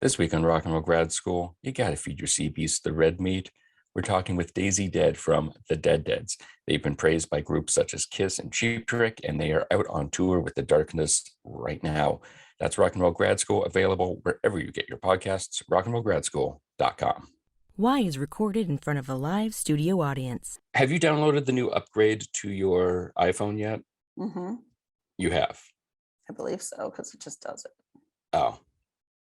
This week on Rock and Roll Grad School, you gotta feed your sea beasts the red meat. We're talking with Daisy Dead from The Dead Deads. They've been praised by groups such as Kiss and Cheap Trick, and they are out on tour with The Darkness right now. That's Rock and Roll Grad School, available wherever you get your podcasts, rockandrollgradschool.com. Y is recorded in front of a live studio audience. Have you downloaded the new upgrade to your iPhone yet? Mm-hmm. You have? I believe so, because it just does it. Oh.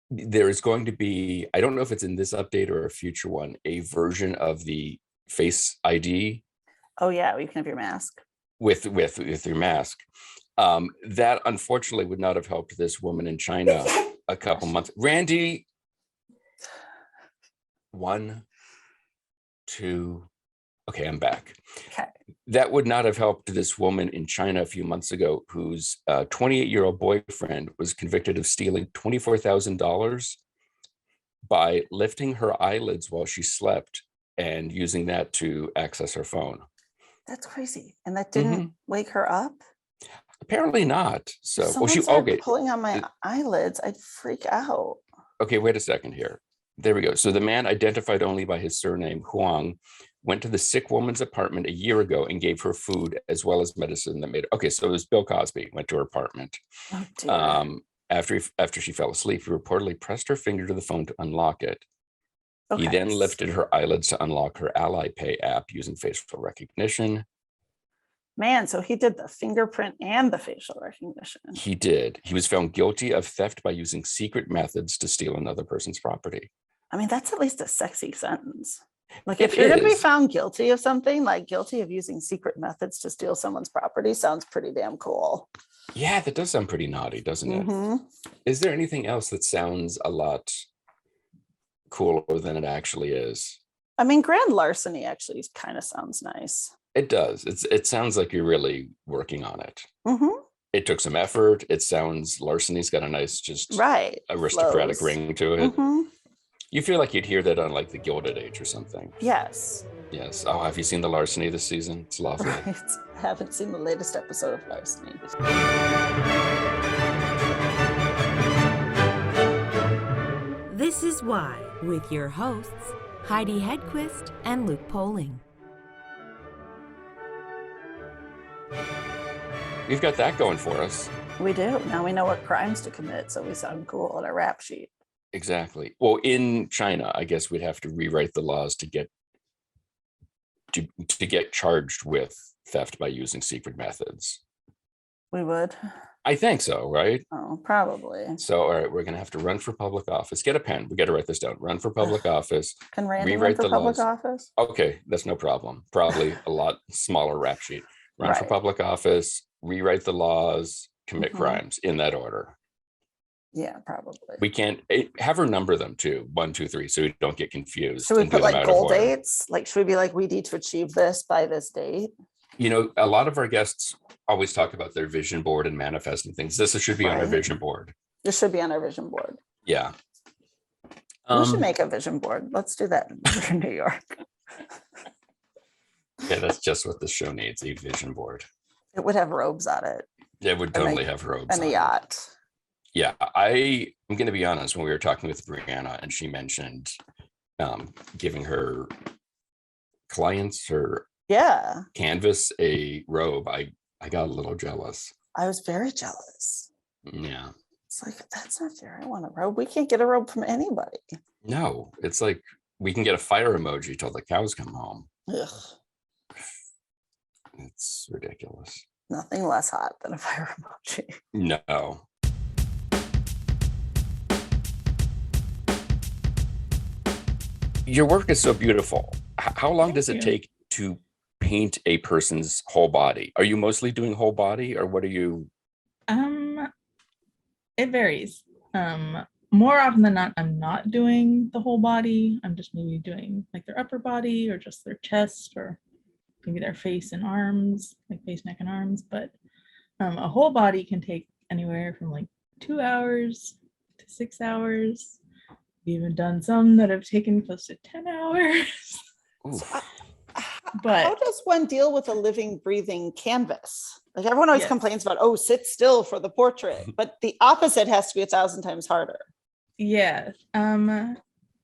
There is going to be, I don't know if it's in this update or a future one, a version of the Face ID Oh yeah, you can have your mask. with your mask. That unfortunately would not have helped this woman in China a couple months. Randy, 1, 2, okay, I'm back. Okay. That would not have helped this woman in China a few months ago, whose 28-year-old boyfriend was convicted of stealing $24,000 by lifting her eyelids while she slept and using that to access her phone. That's crazy. And that didn't wake her up? Apparently not. So, If well, someone started pulling on my eyelids, I'd freak out. Okay, wait a second here. There we go. So the man, identified only by his surname, Huang, went to the sick woman's apartment a year ago and gave her food as well as medicine that made it. Okay, so it was Bill Cosby went to her apartment. Oh dear. After she fell asleep, he reportedly pressed her finger to the phone to unlock it. Okay. He then lifted her eyelids to unlock her Ally Pay app using facial recognition. Man, so he did the fingerprint and the facial recognition. He did. He was found guilty of theft by using secret methods to steal another person's property. I mean, that's at least a sexy sentence. Like if you're going to be found guilty of something, like guilty of using secret methods to steal someone's property, sounds pretty damn cool. Yeah, that does sound pretty naughty, doesn't it? Is there anything else that sounds a lot cooler than it actually is? I mean, grand larceny actually kind of sounds nice. It does. It sounds like you're really working on it. Mm-hmm. It took some effort. It sounds, larceny's got a nice, just aristocratic ring to it. Mm-hmm. You feel like you'd hear that on like the Gilded Age or something. Yes. Yes. Oh, have you seen the Larceny this season? It's lovely. Right. I haven't seen the latest episode of Larceny. This is Why, with your hosts, Heidi Hedquist and Luke Poling. We've got that going for us. We do. Now we know what crimes to commit, so we sound cool on a rap sheet. Exactly. Well, in China, I guess we'd have to rewrite the laws to get charged with theft by using secret methods. We would. I think so, right? Oh, probably. So, all right, we're going to have to run for public office. Get a pen. We got to write this down. Run for public office. Can Randy run for public office? Okay, that's no problem. Probably a lot smaller rap sheet. Run for public office, rewrite the laws, commit crimes in that order. Yeah, probably. We can't have her number them too. 1, 2, 3, so we don't get confused. Should we put like goal dates? Like, should we be like, we need to achieve this by this date? You know, a lot of our guests always talk about their vision board and manifesting things. This should be on our vision board. This should be on our vision board. Yeah. We should make a vision board. Let's do that in New York. Yeah, that's just what the show needs, a vision board. It would have robes on it. It would totally have robes and a yacht. Yeah, I'm going to be honest. When we were talking with Breanna and she mentioned giving her clients her canvas a robe, I got a little jealous. I was very jealous. Yeah. It's like, that's not fair. I want a robe. We can't get a robe from anybody. No, it's like we can get a fire emoji till the cows come home. Ugh. It's ridiculous. Nothing less hot than a fire emoji. No. Your work is so beautiful. How long does it take to paint a person's whole body? Are you mostly doing whole body, or what are you? It varies. More often than not, I'm not doing the whole body. I'm just maybe doing like their upper body or just their chest or maybe their face and arms, like face, neck, and arms. But a whole body can take anywhere from like 2 hours to 6 hours. We've even done some that have taken close to 10 hours. But how does one deal with a living, breathing canvas? Like everyone always complains about, oh, sit still for the portrait, but the opposite has to be 1,000 times harder. Yeah.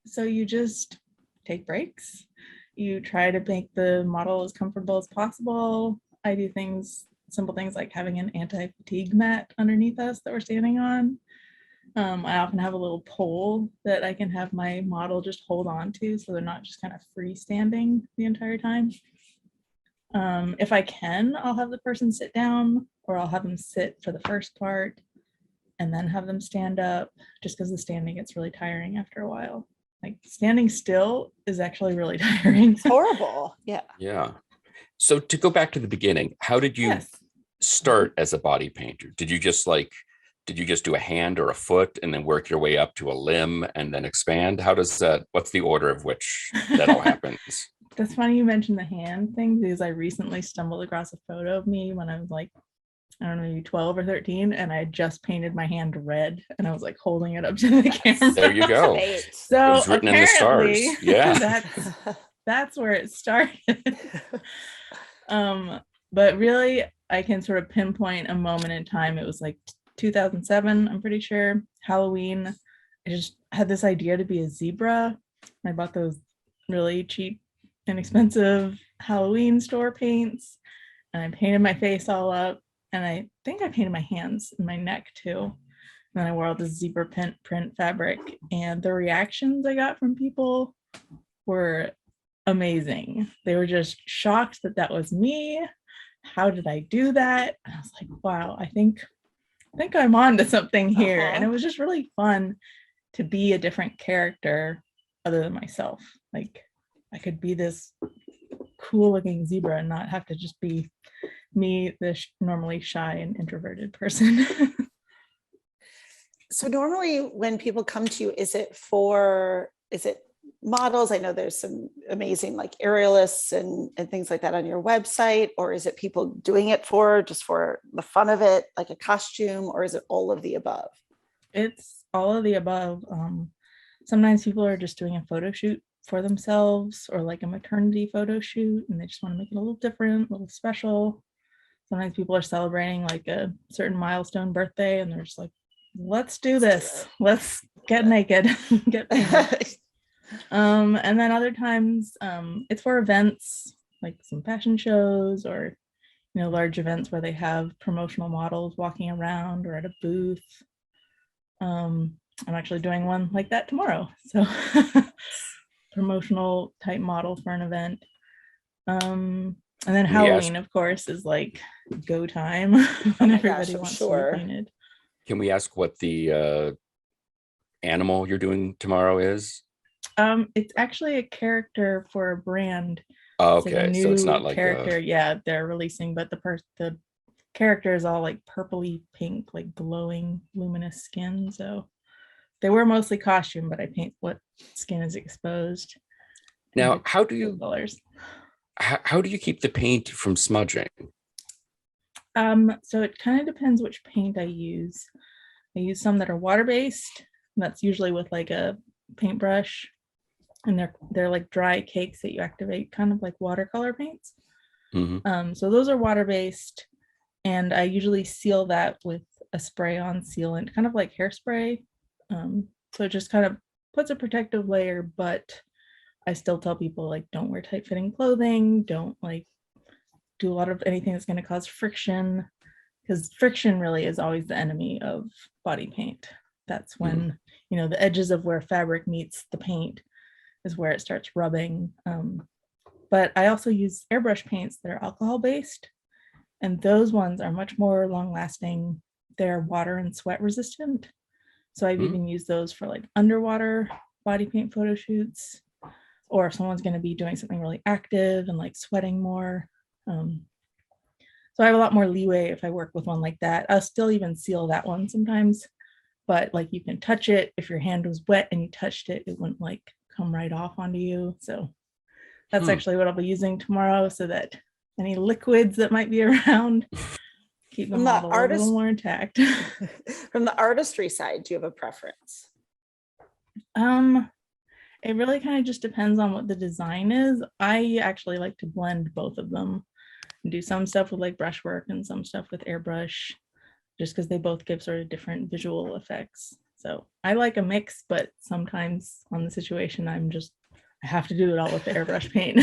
So you just take breaks. You try to make the model as comfortable as possible. I do simple things like having an anti-fatigue mat underneath us that we're standing on. I often have a little pole that I can have my model just hold on to so they're not just kind of freestanding the entire time. If I can, I'll have the person sit down, or I'll have them sit for the first part and then have them stand up, just because the standing gets really tiring after a while. Like standing still is actually really tiring. It's horrible. Yeah. Yeah. So to go back to the beginning, how did you Yes. start as a body painter? Did you just do a hand or a foot and then work your way up to a limb and then expand? What's the order of which that all happens? That's funny you mentioned the hand thing, because I recently stumbled across a photo of me when I was like, I don't know, maybe 12 or 13, and I had just painted my hand red and I was like holding it up to the camera. There you go. Great. So It was written in the stars. Yeah. that's where it started. But really, I can sort of pinpoint a moment in time. It was like 2007, I'm pretty sure, Halloween. I just had this idea to be a zebra. I bought those really cheap, inexpensive Halloween store paints, and I painted my face all up, and I think I painted my hands and my neck too. And then I wore all this zebra print fabric, and the reactions I got from people were amazing. They were just shocked that that was me. How did I do that? And I was like, wow, I think I'm on to something here. And it was just really fun to be a different character other than myself. Like I could be this cool looking zebra and not have to just be me, this normally shy and introverted person. So normally when people come to you, is it models? I know there's some amazing like aerialists and things like that on your website, or is it people doing it just for the fun of it, like a costume, or is it all of the above? It's all of the above. Sometimes people are just doing a photo shoot for themselves, or like a maternity photo shoot, and they just want to make it a little different, a little special. Sometimes people are celebrating like a certain milestone birthday, and they're just like, let's do this. Let's get naked. Get painted. And then other times it's for events like some fashion shows, or large events where they have promotional models walking around or at a booth. I'm actually doing one like that tomorrow, so promotional type model for an event. And then Halloween, of course, is like go time when everybody wants to be painted. Can we ask what the animal you're doing tomorrow is? It's actually a character for a brand. Oh, okay, so it's not like character. Yeah, they're releasing, but the character is all like purpley pink, like glowing, luminous skin. So they were mostly costume, but I paint what skin is exposed. Now, how do you keep the paint from smudging? So it kind of depends which paint I use. I use some that are water-based. That's usually with like a paintbrush, and they're like dry cakes that you activate, kind of like watercolor paints. Mm-hmm. So those are water-based, and I usually seal that with a spray-on sealant, kind of like hairspray. So it just kind of puts a protective layer, but I still tell people like don't wear tight-fitting clothing, don't like do a lot of anything that's going to cause friction, because friction really is always the enemy of body paint. That's when the edges of where fabric meets the paint is where it starts rubbing. But I also use airbrush paints that are alcohol based, and those ones are much more long lasting. They're water and sweat resistant, so I've even used those for like underwater body paint photo shoots, or if someone's going to be doing something really active and like sweating more. So I have a lot more leeway if I work with one like that. I'll still even seal that one sometimes, but like you can touch it. If your hand was wet and you touched it, it wouldn't like come right off onto you. So that's actually what I'll be using tomorrow, so that any liquids that might be around, keep the model a little more intact. From the artistry side, do you have a preference? It really kind of just depends on what the design is. I actually like to blend both of them and do some stuff with like brushwork and some stuff with airbrush, just because they both give sort of different visual effects. So I like a mix, but sometimes on the situation, I have to do it all with the airbrush paint.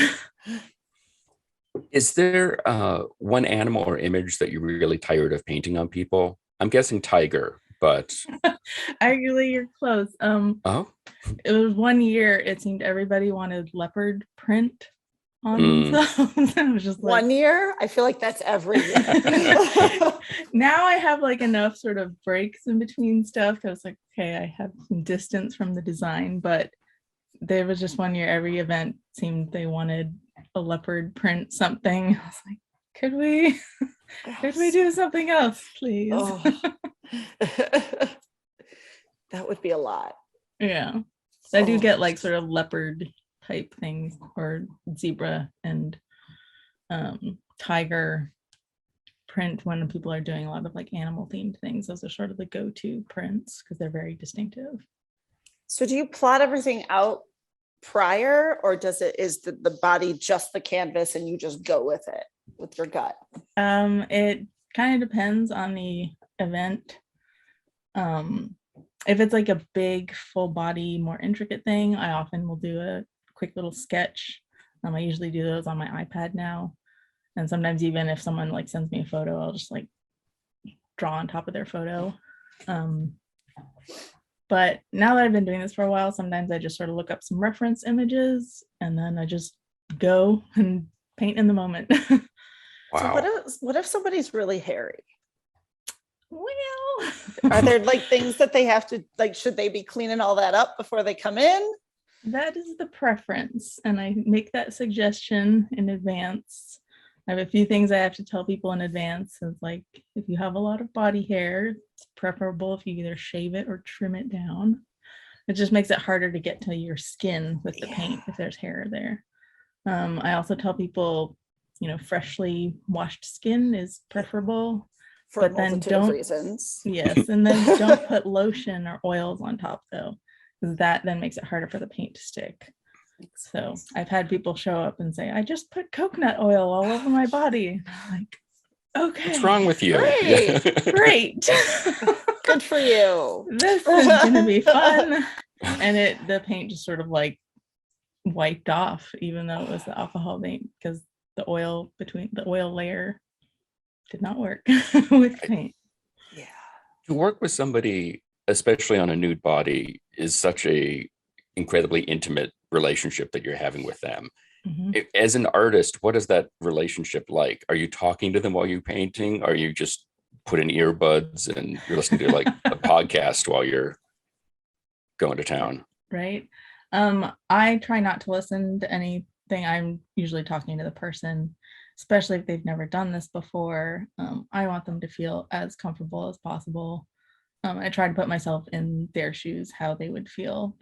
Is there one animal or image that you're really tired of painting on people? I'm guessing tiger, but Arguably, you're close. oh, It was 1 year, it seemed everybody wanted leopard print on Mm. themselves. I was just like, 1 year? I feel like that's every year. now I have like enough sort of breaks in between stuff. I was like, okay, I have some distance from the design, but there was just 1 year, every event seemed they wanted a leopard print something. I was like, could we do something else, please? Oh. That would be a lot. Yeah. I do Oh. get like sort of leopard type things, or zebra and tiger print when people are doing a lot of like animal themed things. Those are sort of the go-to prints because they're very distinctive. So do you plot everything out prior, or is the body just the canvas and you just go with it with your gut? It kind of depends on the event. If it's like a big full body, more intricate thing, I often will do a quick little sketch. I usually do those on my iPad now. And sometimes even if someone like sends me a photo, I'll just like draw on top of their photo. But now that I've been doing this for a while, sometimes I just sort of look up some reference images and then I just go and paint in the moment. So wow. what if somebody's really hairy? Well, Are there like things that they have to, like, should they be cleaning all that up before they come in? that is the preference, and I make that suggestion in advance. I have a few things I have to tell people in advance. It's like, if you have a lot of body hair, it's preferable if you either shave it or trim it down. It just makes it harder to get to your skin with the paint if there's hair there. I also tell people, freshly washed skin is preferable. For But a then multitude of don't- reasons. Yes, and then don't put lotion or oils on top though, because that then makes it harder for the paint to stick. So I've had people show up and say, I just put coconut oil all over my body. I'm like, okay. What's wrong with you? Great. Good for you. This is gonna be fun. And the paint just sort of like wiped off, even though it was the alcohol paint, because the oil layer did not work with paint. Yeah. To work with somebody, especially on a nude body, is such a incredibly intimate relationship that you're having with them. Mhm. As an artist, what is that relationship like? Are you talking to them while you're painting? Are you just put in earbuds and you're listening to like a podcast while you're going to town? Right. I try not to listen to anything. I'm usually talking to the person, especially if they've never done this before. I want them to feel as comfortable as possible. I try to put myself in their shoes, how they would feel.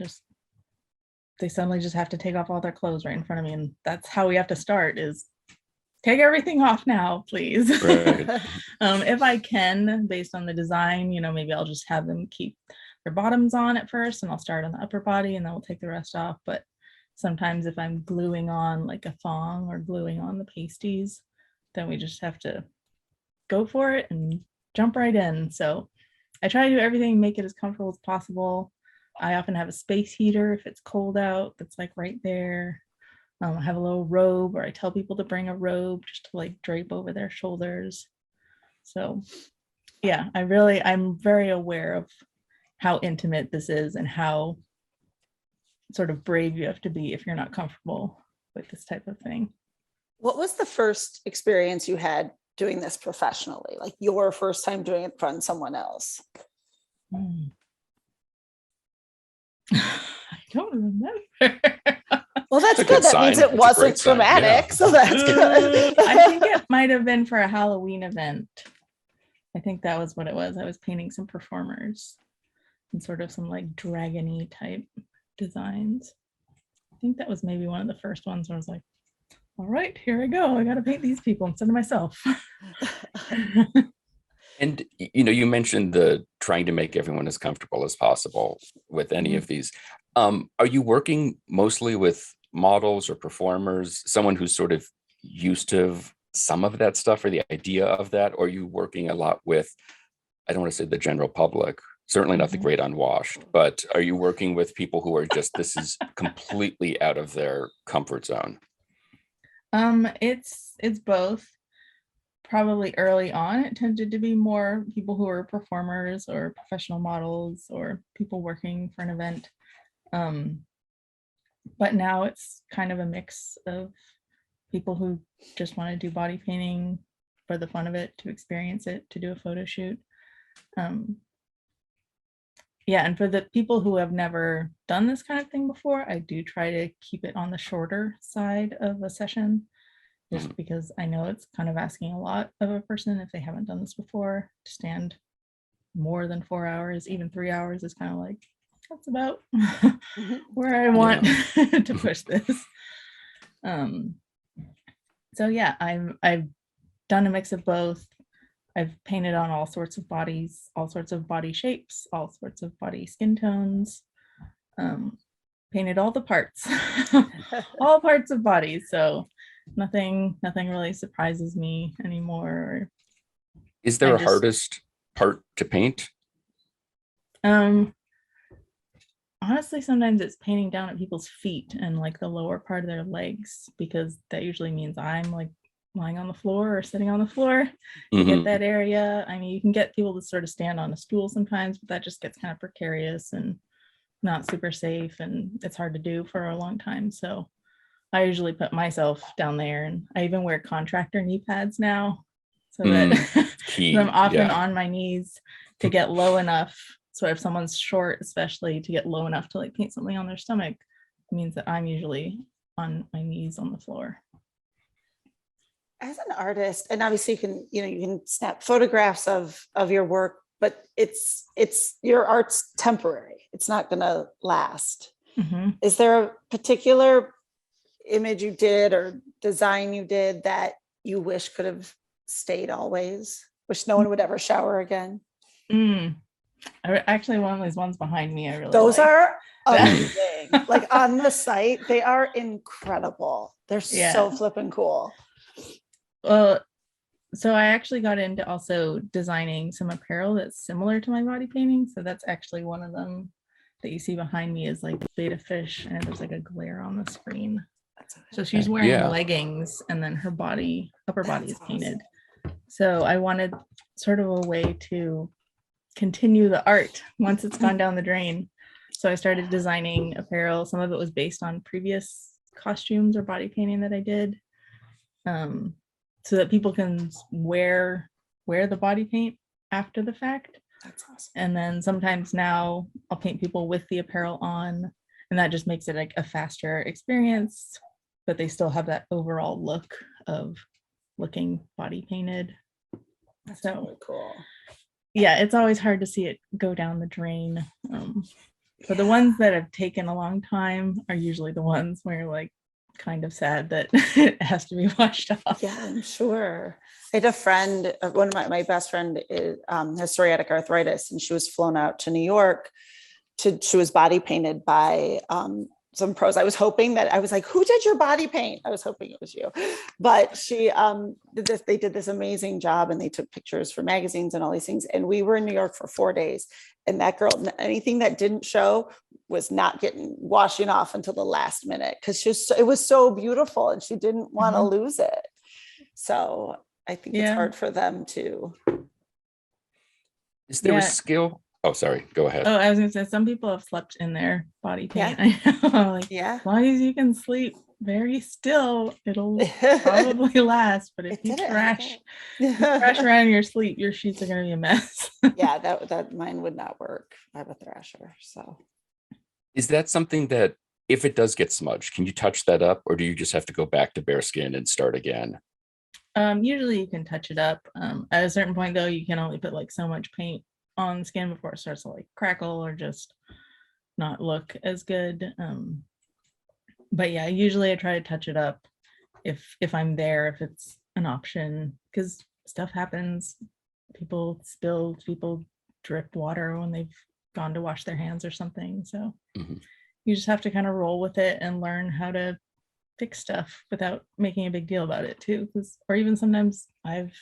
They suddenly just have to take off all their clothes right in front of me. And that's how we have to start, is take everything off now, please. Right. If I can, based on the design, maybe I'll just have them keep their bottoms on at first and I'll start on the upper body and then we'll take the rest off. But sometimes if I'm gluing on like a thong or gluing on the pasties, then we just have to go for it and jump right in. So I try to do everything, make it as comfortable as possible. I often have a space heater if it's cold out, that's like right there. I have a little robe, or I tell people to bring a robe just to like drape over their shoulders. So yeah, I'm very aware of how intimate this is and how sort of brave you have to be if you're not comfortable with this type of thing. What was the first experience you had doing this professionally? Like your first time doing it in front of someone else? I don't remember. Well, that's It's a good. good That means sign. it It's a wasn't great sign, traumatic. yeah. So that's good. I think it might have been for a Halloween event. I think that was what it was. I was painting some performers and sort of some like dragon-y type designs. I think that was maybe one of the first ones where I was like, all right, here I go. I got to paint these people instead of myself. And you mentioned the trying to make everyone as comfortable as possible with any of these. Are you working mostly with models or performers, someone who's sort of used to some of that stuff or the idea of that? Or are you working a lot with, I don't want to say the general public, Certainly not the Mhm. great unwashed, but are you working with people who are just, this is completely out of their comfort zone? It's both. Probably early on, it tended to be more people who are performers or professional models or people working for an event. Um, but now it's kind of a mix of people who just want to do body painting for the fun of it, to experience it, to do a photo shoot. Um, yeah, and for the people who have never done this kind of thing before, I do try to keep it on the shorter side of a session, just Mhm. because I know it's kind of asking a lot of a person if they haven't done this before. To stand more than 4 hours, even 3 hours is kind of like, that's about Mhm. where I want Yeah. to push this. Um, so yeah, I've done a mix of both. I've painted on all sorts of bodies, all sorts of body shapes, all sorts of body skin tones. Um, Painted all the parts, all parts of bodies. So nothing really surprises me anymore. Is I there a just hardest part to paint? um honestly, sometimes it's painting down at people's feet and like the lower part of their legs, because that usually means I'm like lying on the floor or sitting on the floor to get Mhm. that area. I mean, you can get people to sort of stand on a stool sometimes, but that just gets kind of precarious and not super safe, and it's hard to do for a long time. So I usually put myself down there, and I even wear contractor knee pads now, so that Mm, 'cause I'm key. often Yeah. on my knees to get low enough. So if someone's short, especially, to get low enough to like paint something on their stomach, it means that I'm usually on my knees on the floor. As an artist, and obviously you can snap photographs of your work, but it's your art's temporary. It's not going to last. Mhm. Is there a particular image you did or design you did that you wish could have stayed always? Wish no one would ever shower again? Mm. Actually, one of these ones behind me, I really Those like. are Mm. amazing. Like on the site, they are incredible. They're so Yeah. flipping cool. Well, so I actually got into also designing some apparel that's similar to my body painting. So that's actually one of them that you see behind me is like beta fish, and there's like a glare on the screen. So she's wearing Yeah. leggings, and then her upper body That's is painted. awesome. So I wanted sort of a way to continue the art once it's gone down the drain. So I started designing apparel. Some of it was based on previous costumes or body painting that I did, so that people can wear the body paint after the fact. That's awesome. And then sometimes now I'll paint people with the apparel on, and that just makes it like a faster experience, but they still have that overall look of looking body painted. That's So really cool. yeah, it's always hard to see it go down the drain. But the ones that have taken a long time are usually the ones where you're like kind of sad that it has to be washed off. Yeah, I'm sure. I had a friend, one of my best friend is, has psoriatic arthritis, and she was flown out to New York she was body painted by some pros. I was hoping that I was like, who did your body paint? I was hoping it was you, but she they did this amazing job, and they took pictures for magazines and all these things. And we were in New York for 4 days, and that girl, anything that didn't show was not washing off until the last minute, because it was so beautiful, and she didn't want to lose it. So I think it's hard for them to. Is there a Yeah. skill? Oh, sorry. Go ahead. Oh, I was gonna say some people have slept in their body paint. Yeah. I know, like Yeah. as long as you can sleep very still, it'll probably last. But if you trash around in your sleep, your sheets are gonna be a mess. Yeah, that mine would not work. I have a thrasher, so. Is that something that if it does get smudged, can you touch that up, or do you just have to go back to bare skin and start again? Usually you can touch it up. At a certain point though, you can only put like so much paint on the skin before it starts to like crackle or just not look as good. But yeah, usually I try to touch it up if I'm there, if it's an option, because stuff happens. People spill, people drip water when they've gone to wash their hands or something. So Mhm. you just have to kind of roll with it and learn how to fix stuff without making a big deal about it too. Or even sometimes I've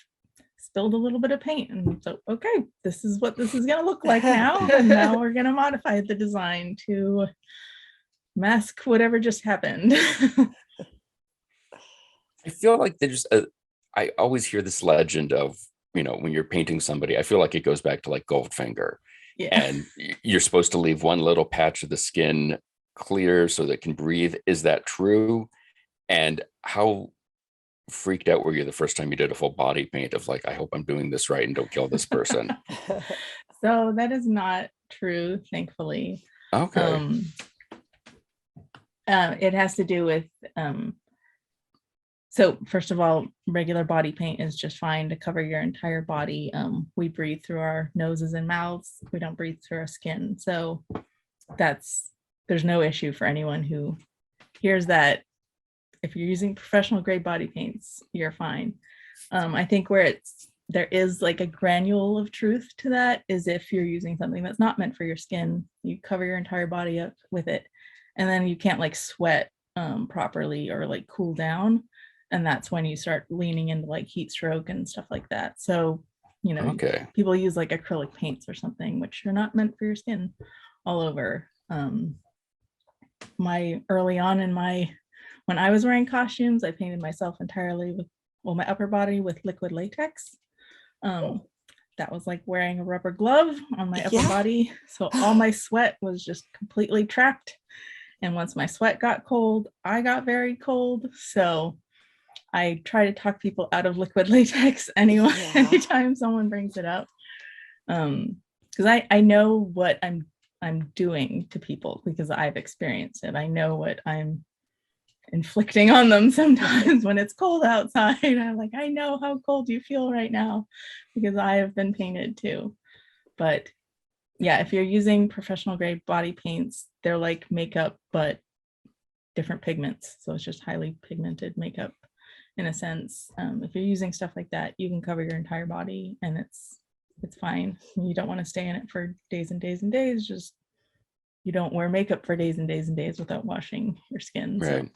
spilled a little bit of paint. And so, okay, this is what this is going to look like now. And now we're going to modify the design to mask whatever just happened. I feel like I always hear this legend of, when you're painting somebody, I feel like it goes back to like Goldfinger. Yeah. And you're supposed to leave one little patch of the skin clear so that it can breathe. Is that true? And how freaked out were you the first time you did a full body paint of like, I hope I'm doing this right and don't kill this person? So that is not true, thankfully. Okay. It has to do with so first of all, regular body paint is just fine to cover your entire body. We breathe through our noses and mouths. We don't breathe through our skin. So there's no issue for anyone who hears that. If you're using professional grade body paints, you're fine. I think where there is like a granule of truth to that is if you're using something that's not meant for your skin, you cover your entire body up with it, and then you can't like sweat properly or like cool down. And that's when you start leaning into like heat stroke and stuff like that. So, Okay. people use like acrylic paints or something, which are not meant for your skin all over. Early on when I was wearing costumes, I painted myself entirely with, my upper body with liquid latex. That was like wearing a rubber glove on my upper body. So all my sweat was just completely trapped. And once my sweat got cold, I got very cold. So I try to talk people out of liquid latex anytime someone brings it up. Because I know what I'm doing to people because I've experienced it. I know what I'm inflicting on them sometimes when it's cold outside. I'm like, I know how cold you feel right now because I have been painted too. But yeah, if you're using professional grade body paints, they're like makeup, but different pigments. So it's just highly pigmented makeup in a sense. If you're using stuff like that, you can cover your entire body and it's fine. You don't want to stay in it for days and days and days. Just you don't wear makeup for days and days and days without washing your skin. Right.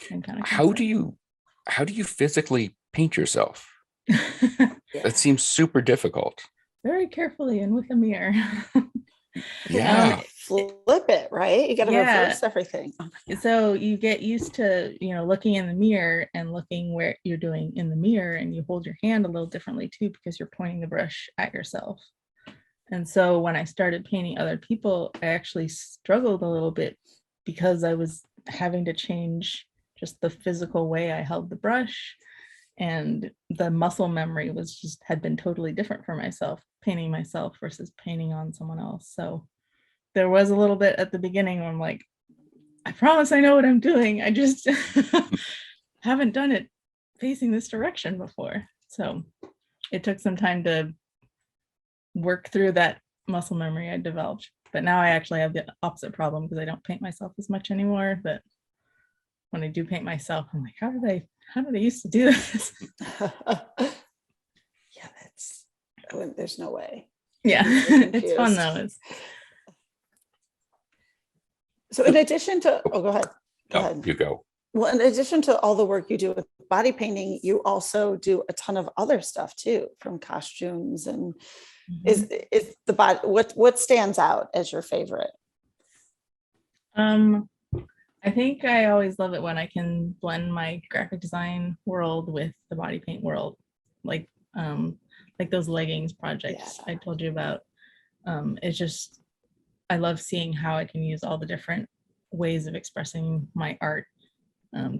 So kind of how do you physically paint yourself? That seems super difficult. Very carefully and with a mirror. Yeah. Flip it, right? You got to reverse everything. So you get used to, looking in the mirror and looking where you're doing in the mirror, and you hold your hand a little differently too, because you're pointing the brush at yourself. And so when I started painting other people, I actually struggled a little bit because I was having to change just the physical way I held the brush, and the muscle memory had been totally different for myself, painting myself versus painting on someone else. So there was a little bit at the beginning where I'm like, I promise I know what I'm doing. I just haven't done it facing this direction before. So it took some time to work through that muscle memory I developed. But now I actually have the opposite problem because I don't paint myself as much anymore. But when I do paint myself, I'm like, how did I used to do this? There's no way. Yeah, it's fun though. So in addition to, go ahead. Go ahead. You go. Well, in addition to all the work you do with body painting, you also do a ton of other stuff too, from costumes and is the body, what stands out as your favorite? I think I always love it when I can blend my graphic design world with the body paint world, like those leggings projects I told you about. It's just, I love seeing how I can use all the different ways of expressing my art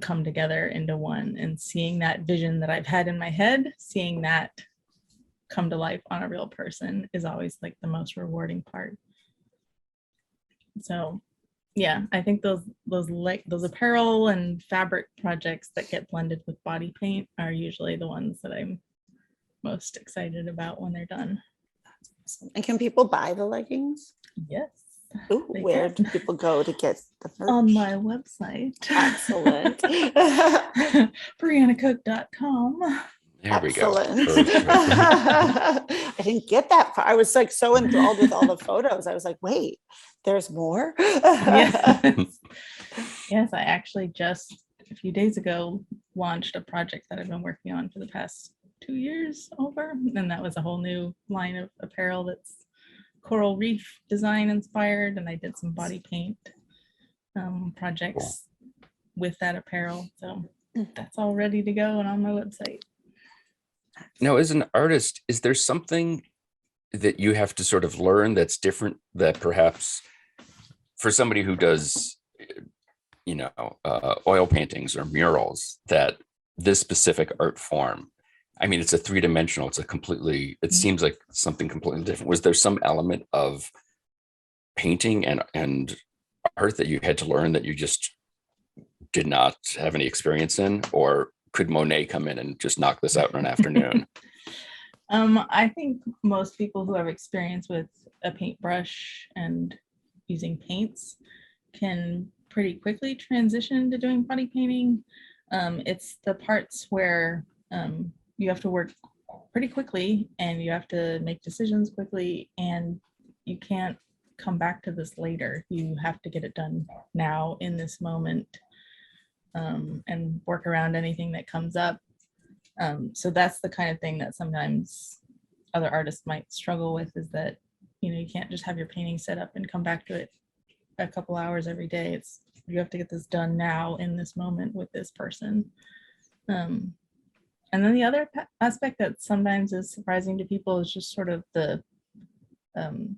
come together into one, and seeing that vision that I've had in my head, seeing that come to life on a real person is always like the most rewarding part. So yeah, I think those apparel and fabric projects that get blended with body paint are usually the ones that I'm most excited about when they're done. Awesome. And can people buy the leggings? Yes. Ooh, where do people go to get the merch? On my website. Excellent. BreannaCooke.com. There we go. I didn't get that far. I was like so enthralled with all the photos. I was like, wait, there's more? Yes. Yes, I actually just a few days ago launched a project that I've been working on for the past 2 years over, and that was a whole new line of apparel that's coral reef design inspired, and I did some body paint projects with that apparel. So that's all ready to go and on my website. Now, as an artist, is there something that you have to sort of learn that's different, that perhaps for somebody who does, oil paintings or murals, that this specific art form, I mean, it's a three-dimensional, it seems like something completely different. Was there some element of painting and art that you had to learn that you just did not have any experience in, or could Monet come in and just knock this out in an afternoon? I think most people who have experience with a paintbrush and using paints can pretty quickly transition to doing body painting. It's the parts where you have to work pretty quickly and you have to make decisions quickly, and you can't come back to this later. You have to get it done now in this moment, and work around anything that comes up. So that's the kind of thing that sometimes other artists might struggle with, is that, you can't just have your painting set up and come back to it a couple hours every day. You have to get this done now in this moment with this person. And then the other aspect that sometimes is surprising to people is just sort of the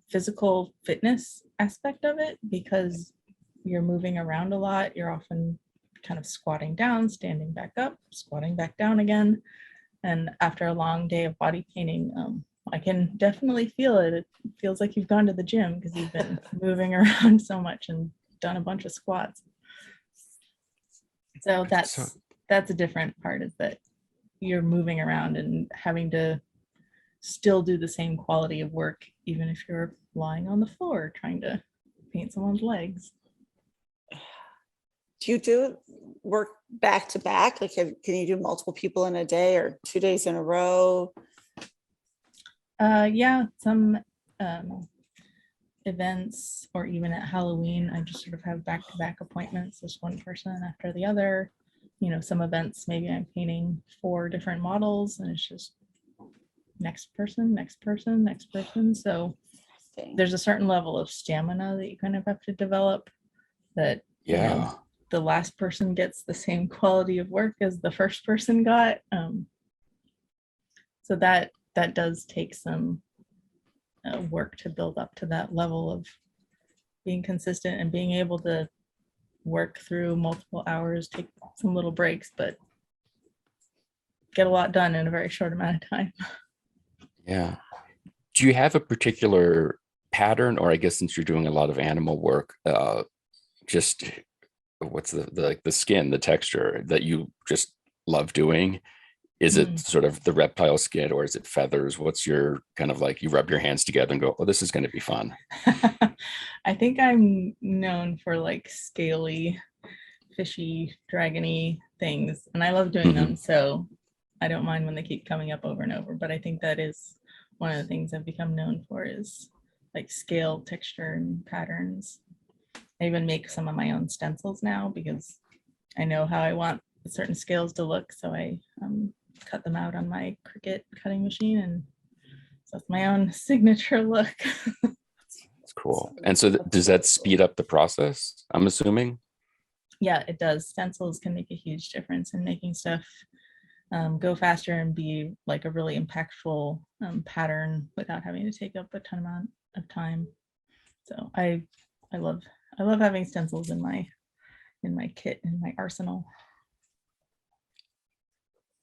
physical fitness aspect of it, because you're moving around a lot. You're often kind of squatting down, standing back up, squatting back down again. And after a long day of body painting, I can definitely feel it. It feels like you've gone to the gym because you've been moving around so much and done a bunch of squats. So that's a different part, is that you're moving around and having to still do the same quality of work, even if you're lying on the floor trying to paint someone's legs. Do you do work back to back? Like, can you do multiple people in a day or 2 days in a row? Yeah, some events, or even at Halloween, I just sort of have back-to-back appointments, just one person after the other. Some events, maybe I'm painting 4 different models and it's just next person, next person, next person. So there's a certain level of stamina that you kind of have to develop, that the last person gets the same quality of work as the first person got. So that does take some work to build up to that level of being consistent and being able to work through multiple hours, take some little breaks, but get a lot done in a very short amount of time. Yeah. Do you have a particular pattern, or I guess since you're doing a lot of animal work, just what's the skin, the texture that you just love doing? Is it sort of the reptile skin, or is it feathers? What's your kind of like, you rub your hands together and go, oh, this is going to be fun? I think I'm known for like scaly, fishy, dragony things, and I love doing them. So I don't mind when they keep coming up over and over, but I think that is one of the things I've become known for, is like scale, texture, and patterns. I even make some of my own stencils now because I know how I want certain scales to look. So I cut them out on my Cricut cutting machine, and so it's my own signature look. That's cool. And so does that speed up the process, I'm assuming? Yeah, it does. Stencils can make a huge difference in making stuff go faster and be like a really impactful pattern without having to take up a ton amount of time. So I love having stencils in my kit, in my arsenal.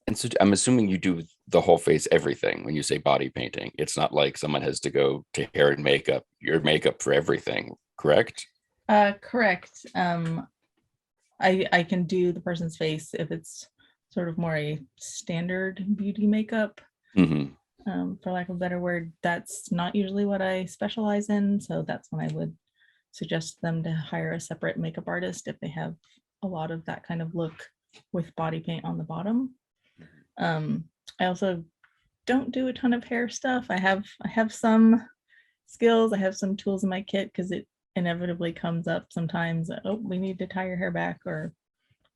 And so I'm assuming you do the whole face, everything. When you say body painting, it's not like someone has to go to hair and makeup. Your makeup for everything, correct? Correct. I can do the person's face if it's sort of more a standard beauty makeup. For lack of a better word. That's not usually what I specialize in. So that's when I would suggest them to hire a separate makeup artist if they have a lot of that kind of look with body paint on the bottom. I also don't do a ton of hair stuff. I have some skills. I have some tools in my kit because it inevitably comes up sometimes. Oh, we need to tie your hair back, or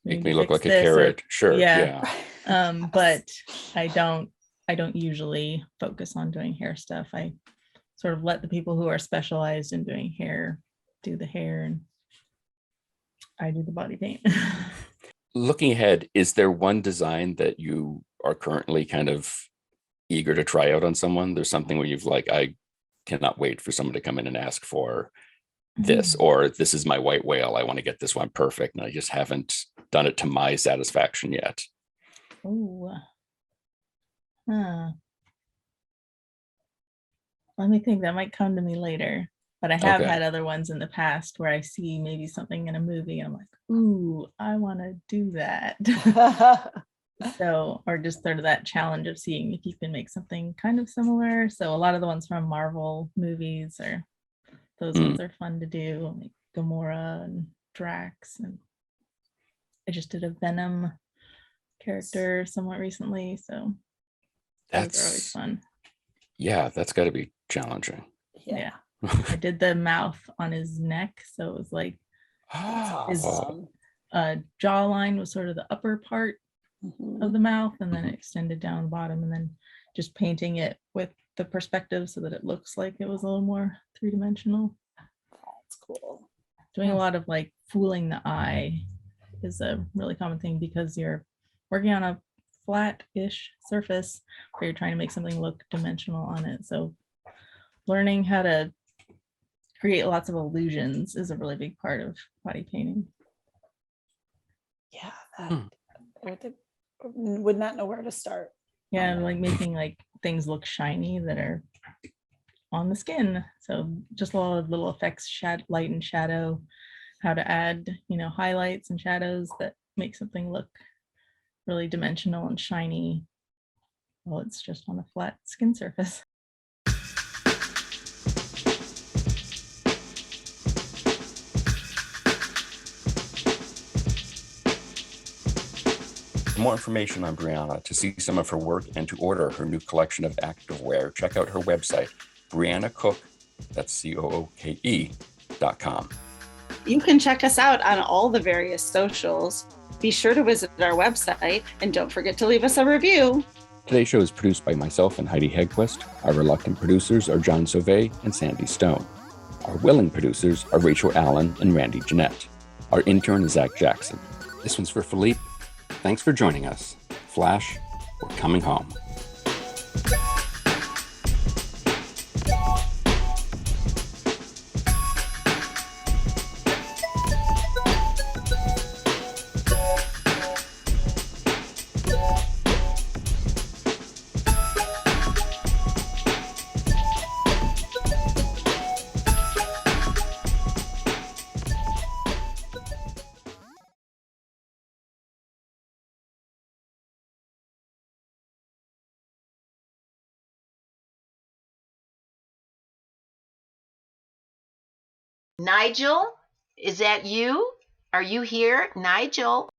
make me look like a carrot. Sure. Yeah. But I don't I don't usually focus on doing hair stuff. I sort of let the people who are specialized in doing hair do the hair, and I do the body paint. Looking ahead, is there one design that you are currently kind of eager to try out on someone? There's something where you've like, I cannot wait for someone to come in and ask for this, or this is my white whale. I want to get this one perfect, and I just haven't done it to my satisfaction yet. Oh, huh. Let me think. That might come to me later. But I have Okay. had other ones in the past where I see maybe something in a movie and I'm like, ooh, I want to do that. So, or just sort of that challenge of seeing if you can make something kind of similar. So a lot of the ones from Marvel movies, or those ones are fun to do, like Gamora and Drax. And I just did a Venom character somewhat recently. So those are always That's, fun. yeah, that's got to be challenging. Yeah. I did the mouth on his neck. So it was like his Awesome. jawline was sort of the upper part Mhm. of the mouth, and then it extended down the bottom, and then just painting it with the perspective so that it looks like it was a little more three-dimensional. That's cool. Doing a lot of like fooling the eye is a really common thing because you're working on a flat-ish surface where you're trying to make something look dimensional on it. So learning how to create lots of illusions is a really big part of body painting. Yeah, I would not know where to start. Yeah, like making like things look shiny that are on the skin. So just a lot of little effects, light and shadow, how to add, highlights and shadows that make something look really dimensional and shiny while it's just on a flat skin surface. For more information on Breanna, to see some of her work, and to order her new collection of activewear, check out her website, Breanna Cooke, that's COOKE.com. You can check us out on all the various socials. Be sure to visit our website and don't forget to leave us a review. Today's show is produced by myself and Heidi Hedquist. Our reluctant producers are John Sauvé and Sandy Stone. Our willing producers are Rachel Allen and Randy Jeanette. Our intern is Zach Jackson. This one's for Philippe. Thanks for joining us. Flash, we're coming home. Nigel, is that you? Are you here, Nigel?